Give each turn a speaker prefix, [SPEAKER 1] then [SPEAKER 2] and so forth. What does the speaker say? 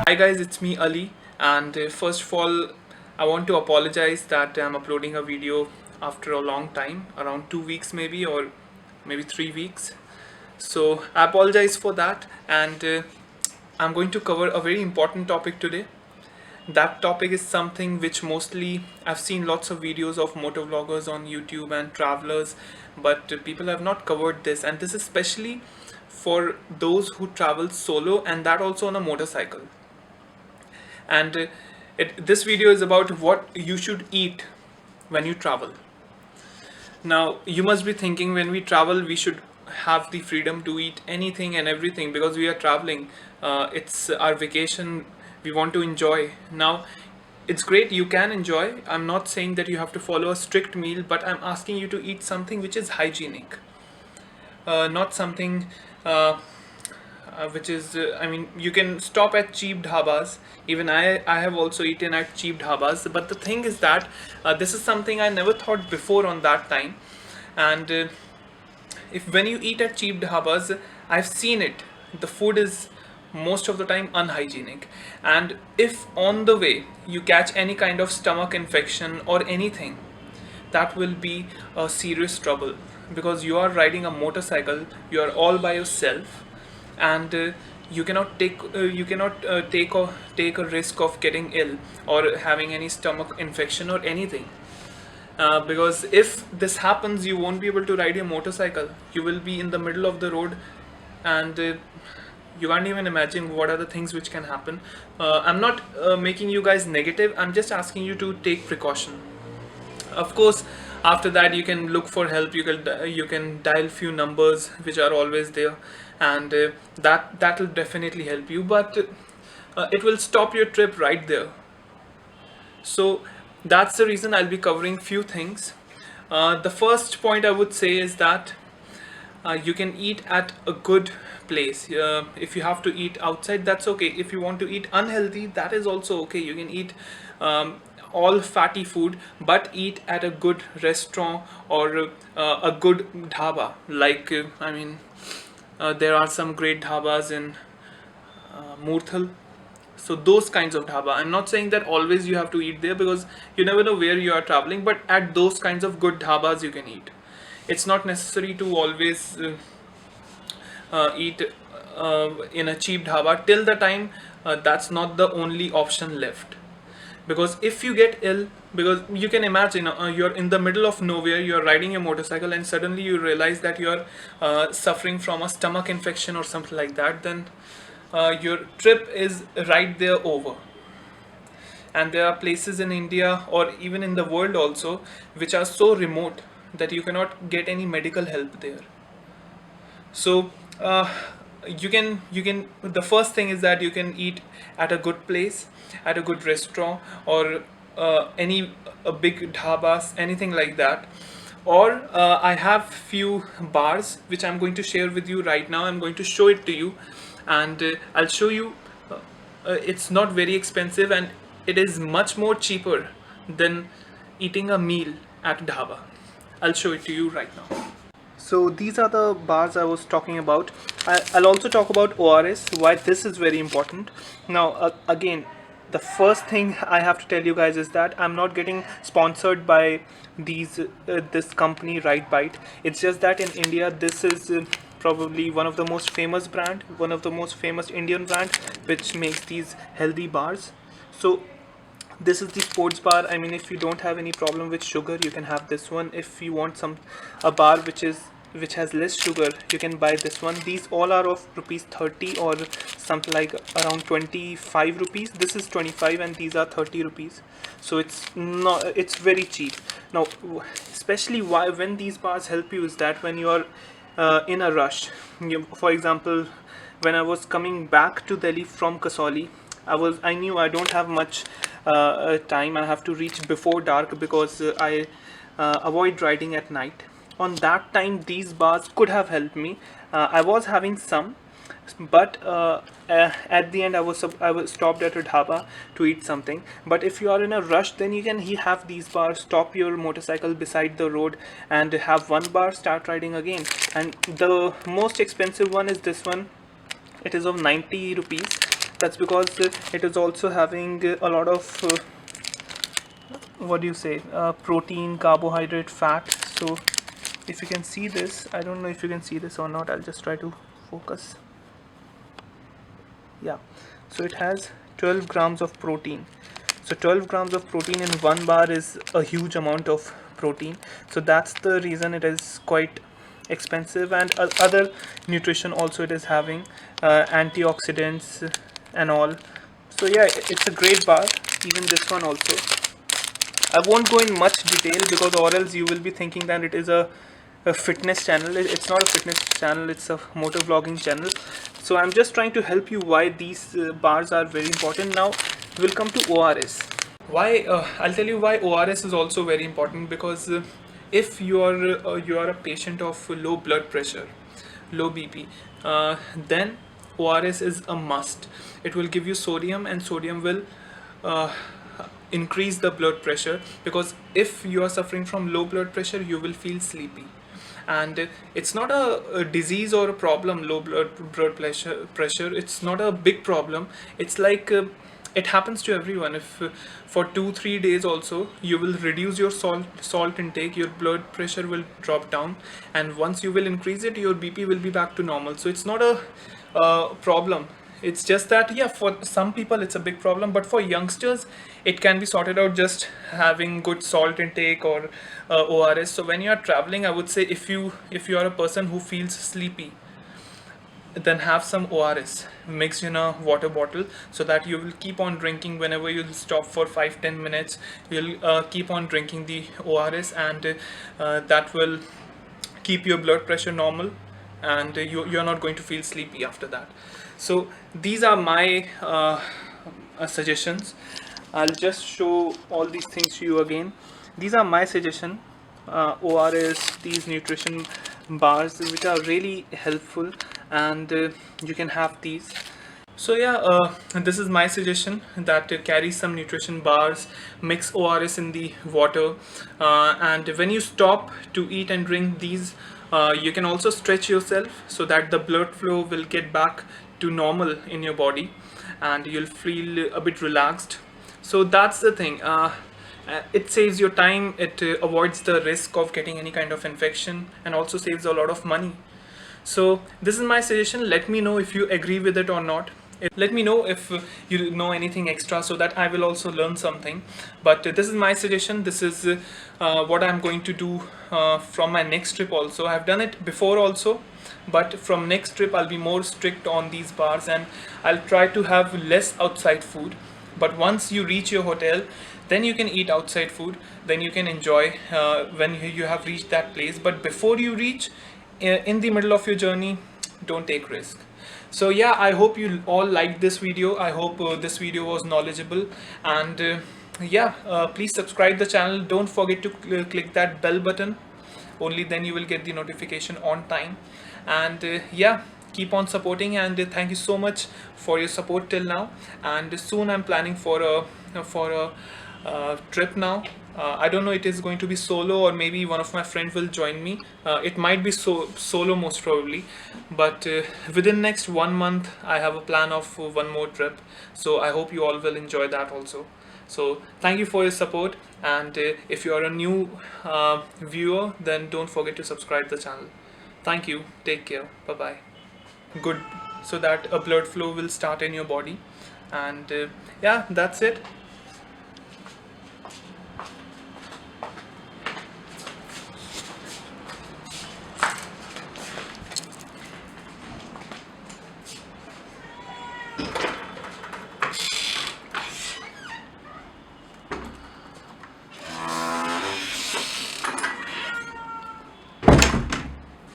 [SPEAKER 1] Hi guys, it's me Ali, and first of all, I want to apologize that I'm uploading a video after a long time, around 2 weeks maybe, or maybe 3 weeks. So I apologize for that, and I'm going to cover a very important topic today. That topic is something which mostly I've seen lots of videos of motovloggers on YouTube and travelers, but people have not covered this, and this is especially for those who travel solo and that also on a motorcycle. And this video is about what you should eat when you travel. Now you must be thinking, when we travel we should have the freedom to eat anything and everything because we are traveling. It's our vacation, we want to enjoy. Now it's great, you can enjoy. I'm not saying that you have to follow a strict meal, but I'm asking you to eat something which is hygienic, not something which is I mean, you can stop at cheap dhabas. Even I have also eaten at cheap dhabas, but the thing is that this is something I never thought before on that time. And if when you eat at cheap dhabas, I've seen it, the food is most of the time unhygienic. And if on the way you catch any kind of stomach infection or anything, that will be a serious trouble, because you are riding a motorcycle, you are all by yourself, and you cannot take a risk of getting ill or having any stomach infection or anything. Because if this happens, you won't be able to ride your motorcycle, you will be in the middle of the road, and you can't even imagine what are the things which can happen. I'm not making you guys negative, I'm just asking you to take precaution. Of course, after that you can look for help, you can dial few numbers which are always there, and that will definitely help you, but it will stop your trip right there. So that's the reason I'll be covering few things. The first point I would say is that you can eat at a good place. If you have to eat outside, that's okay. If you want to eat unhealthy, that is also okay. You can eat all fatty food, but eat at a good restaurant or a good dhaba. Like I mean, there are some great dhabas in Murthal. So those kinds of dhaba. I'm not saying that always you have to eat there, because you never know where you are traveling. But at those kinds of good dhabas you can eat. It's not necessary to always eat in a cheap dhaba till the time that's not the only option left. Because if you get ill, because you can imagine, you're in the middle of nowhere, you're riding a motorcycle, and suddenly you realize that you're suffering from a stomach infection or something like that, then your trip is right there over. And there are places in India or even in the world also which are so remote that you cannot get any medical help there. So you can the first thing is that you can eat at a good place, at a good restaurant, or any a big dhabas, anything like that. Or I have few bars which I'm going to share with you right now. I'm going to show it to you, and I'll show you. It's not very expensive, and it is much more cheaper than eating a meal at dhaba. I'll show it to you right now. So these are the bars I was talking about. I'll also talk about ORS, why this is very important. Now again, the first thing I have to tell you guys is that I'm not getting sponsored by this company Right Bite. It's just that in India this is probably one of the most famous brand, one of the most famous Indian brand which makes these healthy bars. So this is the sports bar. I mean, if you don't have any problem with sugar, you can have this one. If you want a bar which has less sugar, you can buy this one. These all are of rupees 30 or something like around 25 rupees. This is 25 and these are 30 rupees. So it's very cheap. Now especially why when these bars help you is that when you are in a rush. For example, when I was coming back to Delhi from Kasauli, I knew I don't have much time. I have to reach before dark because I avoid riding at night. On that time, these bars could have helped me. I was having some, but at the end I was stopped at a dhaba to eat something. But if you are in a rush, then you can have these bars, stop your motorcycle beside the road and have one bar, start riding again. And the most expensive one is this one. It is of 90 rupees, That's because it is also having a lot of what do you say, protein, carbohydrate, fat. So if you can see this, I don't know if you can see this or not, I'll just try to focus. Yeah, so it has 12 grams of protein. So 12 grams of protein in one bar is a huge amount of protein. So that's the reason it is quite expensive. And other nutrition also it is having, antioxidants and all. So yeah, it's a great bar. Even this one also. I won't go in much detail because or else you will be thinking that it is a fitness channel. It's not a fitness channel, it's a motor vlogging channel. So I'm just trying to help you why these bars are very important. Now we'll come to ORS. Why? I'll tell you why ORS is also very important, because if you are a patient of low blood pressure, low BP, then ORS is a must. It will give you sodium, and sodium will uh, increase the blood pressure, because if you are suffering from low blood pressure you will feel sleepy. And it's not a disease or a problem, low blood pressure, it's not a big problem. It's like it happens to everyone. If for 2-3 days also you will reduce your salt intake, your blood pressure will drop down, and once you will increase it, your BP will be back to normal. So it's not a problem. It's just that, yeah, for some people it's a big problem, but for youngsters it can be sorted out just having good salt intake or ORS. So when you are traveling, I would say if you are a person who feels sleepy, then have some ORS mixed in a water bottle, so that you will keep on drinking whenever you stop for 5-10 minutes. You'll keep on drinking the ORS, and that will keep your blood pressure normal, and you're not going to feel sleepy after that. So these are my suggestions. I'll just show all these things to you again. These are my suggestion, ORS, these nutrition bars, which are really helpful, and you can have these. So yeah, this is my suggestion, that carry some nutrition bars, mix ORS in the water, and when you stop to eat and drink these, you can also stretch yourself so that the blood flow will get back to normal in your body, and you'll feel a bit relaxed. So that's the thing. It saves your time, it avoids the risk of getting any kind of infection, and also saves a lot of money. So this is my suggestion. Let me know if you agree with it or not. Let me know if you know anything extra, so that I will also learn something. But this is my suggestion. This is what I'm going to do from my next trip also. I've done it before also, but from next trip I'll be more strict on these bars, and I'll try to have less outside food. But once you reach your hotel, then you can eat outside food, then you can enjoy when you have reached that place. But before you reach, in the middle of your journey, don't take risk. So yeah, I hope you all liked this video. I hope this video was knowledgeable, and yeah, please subscribe the channel. Don't forget to click that bell button. Only then you will get the notification on time. And yeah, keep on supporting, and thank you so much for your support till now. And soon I'm planning for a trip now. I don't know, it is going to be solo, or maybe one of my friends will join me. It might be solo most probably, but within next 1 month I have a plan of one more trip. So I hope you all will enjoy that also. So thank you for your support, and if you are a new viewer, then don't forget to subscribe the channel. Thank you. Take care. Bye bye. Good, so that a blood flow will start in your body. And yeah, that's it.